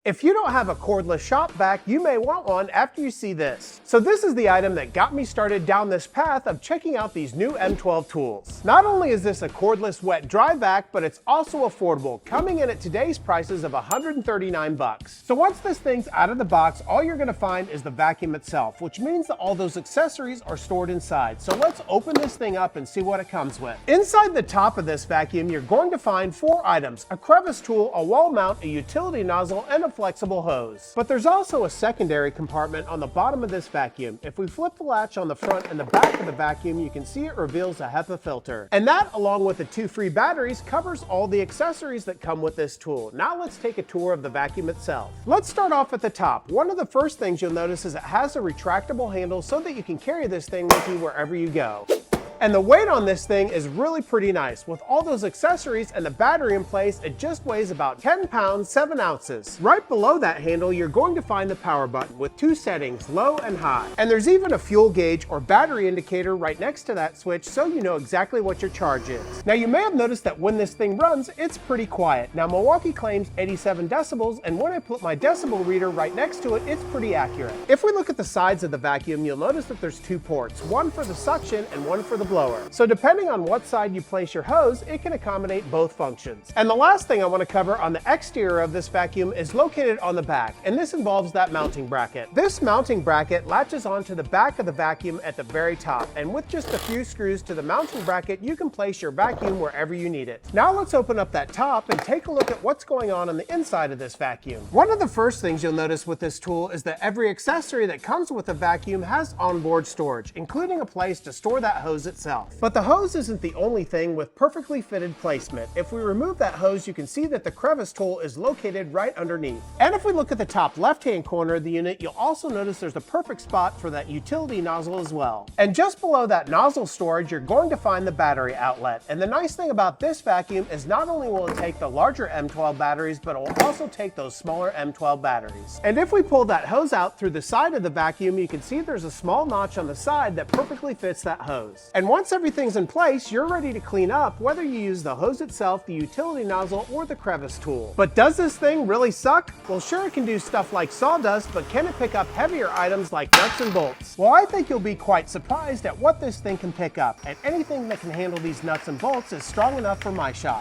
If you don't have a cordless shop vac, you may want one after you see this. So this is the item that got me started down this path of checking out these new M12 tools. Not only is this a cordless wet dry vac, but it's also affordable, coming in at today's prices of $139. So once this thing's out of the box, all you're gonna find is the vacuum itself, which means that all those accessories are stored inside. So let's open this thing up and see what it comes with. Inside the top of this vacuum, you're going to find 4 items: a crevice tool, a wall mount, a utility nozzle, and a flexible hose. But there's also a secondary compartment on the bottom of this vacuum. If we flip the latch on the front and the back of the vacuum, you can see it reveals a HEPA filter. And that, along with the 2 free batteries, covers all the accessories that come with this tool. Now let's take a tour of the vacuum itself. Let's start off at the top. One of the first things you'll notice is it has a retractable handle so that you can carry this thing with you wherever you go. And the weight on this thing is really pretty nice. With all those accessories and the battery in place, it just weighs about 10 pounds, 7 ounces. Right below that handle, you're going to find the power button with 2 settings, low and high. And there's even a fuel gauge or battery indicator right next to that switch, so you know exactly what your charge is. Now you may have noticed that when this thing runs, it's pretty quiet. Now Milwaukee claims 87 decibels, and when I put my decibel reader right next to it, it's pretty accurate. If we look at the sides of the vacuum, you'll notice that there's 2 ports, one for the suction and one for the blower. So depending on what side you place your hose, it can accommodate both functions. And the last thing I want to cover on the exterior of this vacuum is located on the back, and this involves that mounting bracket. This mounting bracket latches onto the back of the vacuum at the very top, and with just a few screws to the mounting bracket, you can place your vacuum wherever you need it. Now let's open up that top and take a look at what's going on the inside of this vacuum. One of the first things you'll notice with this tool is that every accessory that comes with a vacuum has onboard storage, including a place to store that hose itself. But the hose isn't the only thing with perfectly fitted placement. If we remove that hose, you can see that the crevice tool is located right underneath. And if we look at the top left-hand corner of the unit, you'll also notice there's a perfect spot for that utility nozzle as well. And just below that nozzle storage, you're going to find the battery outlet. And the nice thing about this vacuum is not only will it take the larger M12 batteries, but it will also take those smaller M12 batteries. And if we pull that hose out through the side of the vacuum, you can see there's a small notch on the side that perfectly fits that hose. And once everything's in place, you're ready to clean up, whether you use the hose itself, the utility nozzle, or the crevice tool. But does this thing really suck? Well, sure, it can do stuff like sawdust, but can it pick up heavier items like nuts and bolts? Well, I think you'll be quite surprised at what this thing can pick up, and anything that can handle these nuts and bolts is strong enough for my shop.